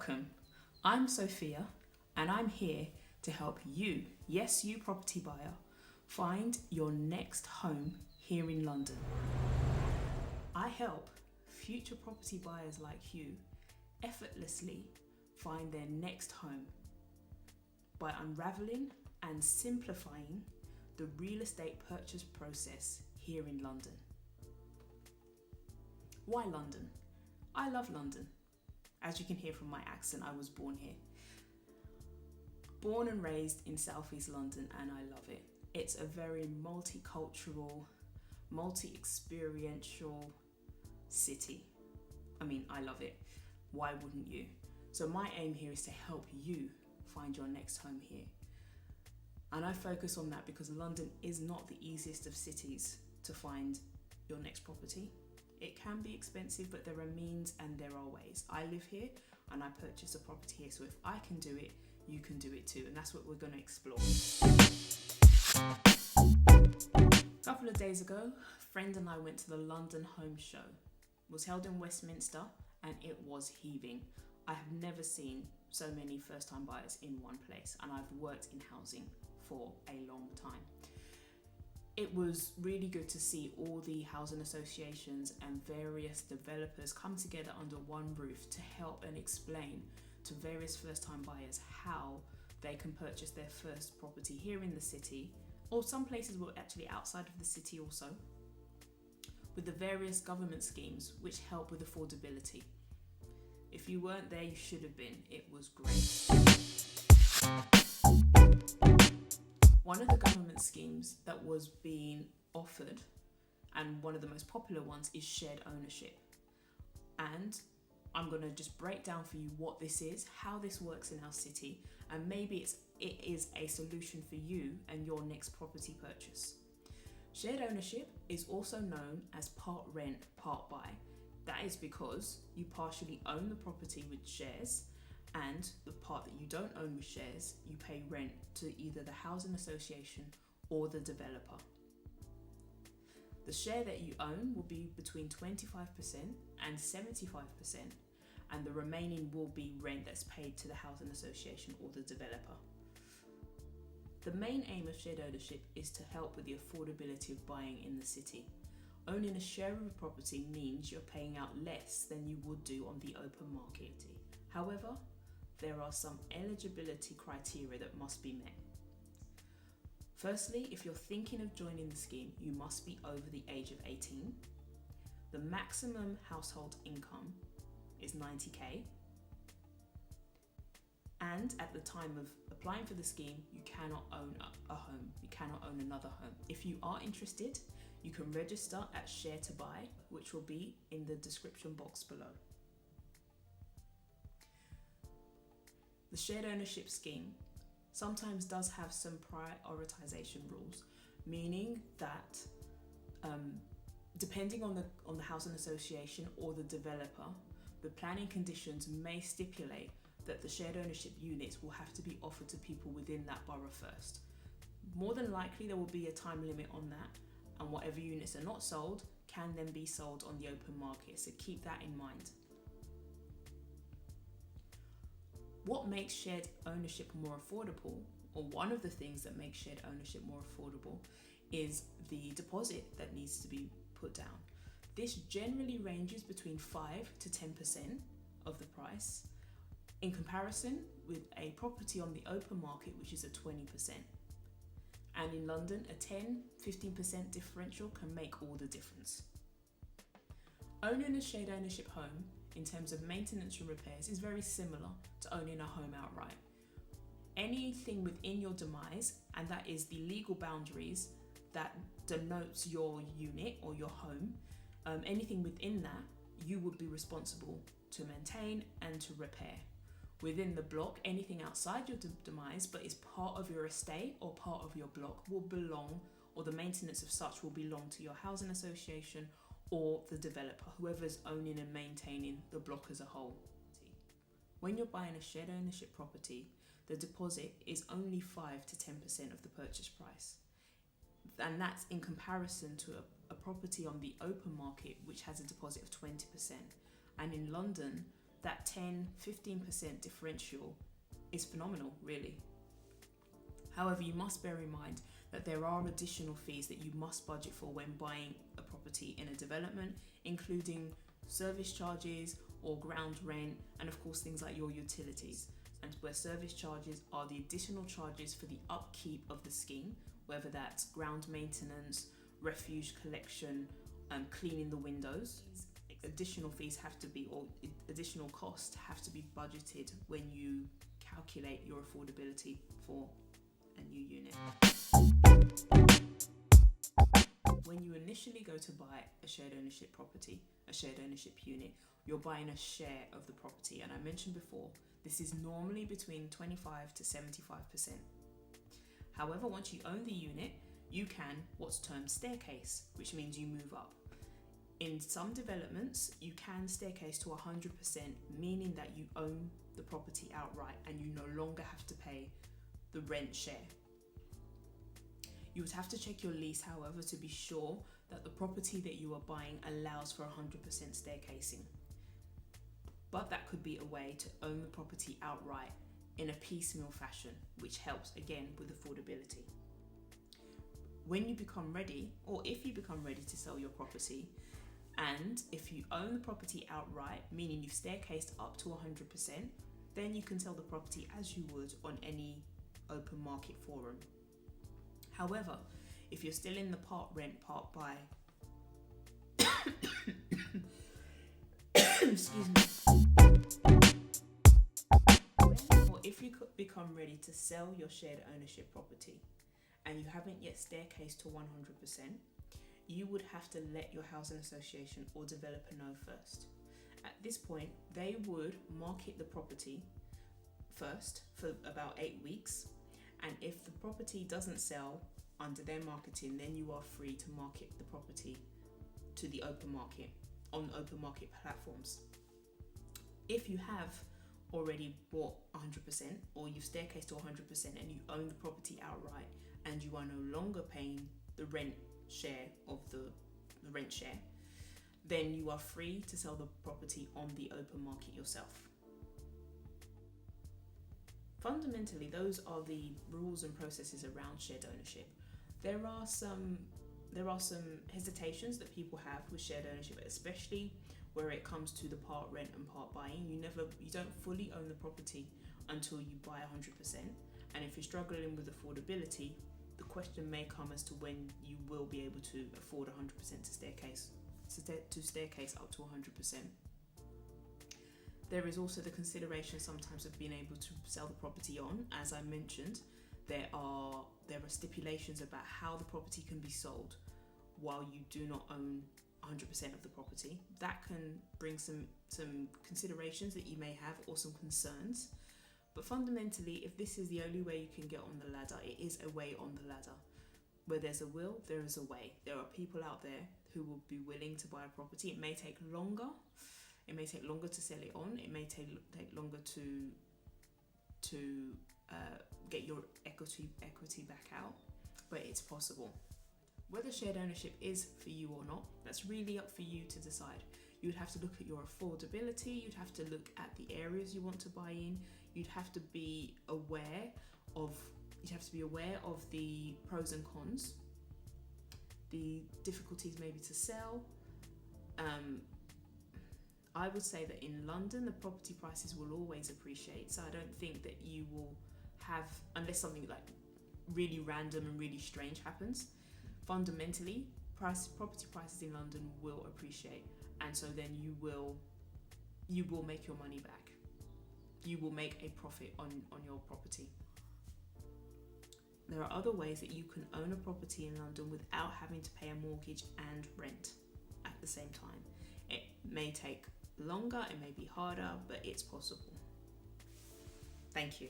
Welcome. I'm Sophia and I'm here to help you, yes, you property buyer, find your next home here in London. I help future property buyers like you effortlessly find their next home by unravelling and simplifying the real estate purchase process here in London. Why London? I love London. As you can hear from my accent, I was born here. Born and raised in southeast London, and I love it. It's a very multicultural, multi-experiential city. I love it. Why wouldn't you? So my aim here is to help you find your next home here. And I focus on that because London is not the easiest of cities to find your next property. It can be expensive, but there are means and there are ways. I live here and I purchase a property here, so if I can do it, you can do it too, and that's what we're going to explore. A couple of days ago, a friend and I went to the London Home Show. It was held in Westminster and it was heaving. I have never seen so many first-time buyers in one place, and I've worked in housing for a long time. It was really good to see all the housing associations and various developers come together under one roof to help and explain to various first-time buyers how they can purchase their first property here in the city, or some places were actually outside of the city also, with the various government schemes which help with affordability. If you weren't there, you should have been. It was great. One of the government schemes that was being offered, and one of the most popular ones, is shared ownership. And I'm going to just break down for you what this is, how this works in our city, and maybe it is a solution for you and your next property purchase. Shared ownership is also known as part rent, part buy. That is because you partially own the property with shares, and the part that you don't own with shares, you pay rent to either the housing association or the developer. The share that you own will be between 25% and 75%, and the remaining will be rent that's paid to the housing association or the developer. The main aim of shared ownership is to help with the affordability of buying in the city. Owning a share of a property means you're paying out less than you would do on the open market. However, there are some eligibility criteria that must be met. Firstly, if you're thinking of joining the scheme, you must be over the age of 18. The maximum household income is 90k. And at the time of applying for the scheme, you cannot own a home. You cannot own another home. If you are interested, you can register at Share to Buy, which will be in the description box below. The shared ownership scheme sometimes does have some prioritisation rules, meaning that depending on the housing association or the developer, the planning conditions may stipulate that the shared ownership units will have to be offered to people within that borough first. More than likely there will be a time limit on that, and whatever units are not sold can then be sold on the open market, so keep that in mind. What makes shared ownership more affordable, or one of the things that makes shared ownership more affordable, is the deposit that needs to be put down. This generally ranges between 5 to 10% of the price, in comparison with a property on the open market, which is at 20%. And in London, a 10-15% differential can make all the difference. Owning a shared ownership home in terms of maintenance and repairs is very similar to owning a home outright. Anything within your demise, and that is the legal boundaries that denotes your unit or your home, anything within that, you would be responsible to maintain and to repair. Within the block, anything outside your demise but is part of your estate or part of your block will belong, or the maintenance of such will belong to your housing association or the developer, whoever's owning and maintaining the block as a whole. When you're buying a shared ownership property, the deposit is only 5 to 10% of the purchase price. And that's in comparison to a property on the open market which has a deposit of 20%. And in London, that 10-15% differential is phenomenal, really. However, you must bear in mind that there are additional fees that you must budget for when buying a property in a development, including service charges or ground rent, and of course things like your utilities. And where service charges are the additional charges for the upkeep of the scheme, whether that's ground maintenance, refuse collection, cleaning the windows. Additional fees have to be, or additional costs have to be budgeted when you calculate your affordability for a new unit. When you initially go to buy a shared ownership property, a shared ownership unit, you're buying a share of the property. And I mentioned before, this is normally between 25 to 75%. However, once you own the unit, you can what's termed staircase, which means you move up. In some developments, you can staircase to 100%, meaning that you own the property outright and you no longer have to pay the rent share. You would have to check your lease, however, to be sure that the property that you are buying allows for 100% staircasing. But that could be a way to own the property outright in a piecemeal fashion, which helps again with affordability. When you become ready, or if you become ready to sell your property, and if you own the property outright, meaning you've staircased up to 100%, then you can sell the property as you would on any open market forum. However, if you're still in the part rent, part buy, excuse me, or if you become ready to sell your shared ownership property and you haven't yet staircased to 100%, you would have to let your housing association or developer know first. At this point, they would market the property first for about 8 weeks, and if the property doesn't sell under their marketing, then you are free to market the property to the open market on open market platforms. If you have already bought 100% or you've staircased to 100% and you own the property outright and you are no longer paying the rent share of the rent share, then you are free to sell the property on the open market yourself. Fundamentally, those are the rules and processes around shared ownership. There are some hesitations that people have with shared ownership, especially where it comes to the part rent and part buying. You don't fully own the property until you buy 100%. And if you're struggling with affordability, the question may come as to when you will be able to afford 100% to staircase up to 100%. There is also the consideration sometimes of being able to sell the property on. As I mentioned, there are stipulations about how the property can be sold while you do not own 100% of the property. That can bring some considerations that you may have, or some concerns. But fundamentally, if this is the only way you can get on the ladder, it is a way on the ladder. Where there's a will, there is a way. There are people out there who will be willing to buy a property. It may take longer. It may take longer to sell it on. It may take longer to get your equity back out, but it's possible. Whether shared ownership is for you or not, that's really up for you to decide. You'd have to look at your affordability. You'd have to look at the areas you want to buy in. You'd have to be aware of the pros and cons, the difficulties maybe to sell. I would say that in London, the property prices will always appreciate. So I don't think that you will have, unless something like really random and really strange happens, fundamentally, property prices in London will appreciate. And so then you will make your money back. You will make a profit on your property. There are other ways that you can own a property in London without having to pay a mortgage and rent at the same time. It may take longer, it may be harder, but it's possible. Thank you.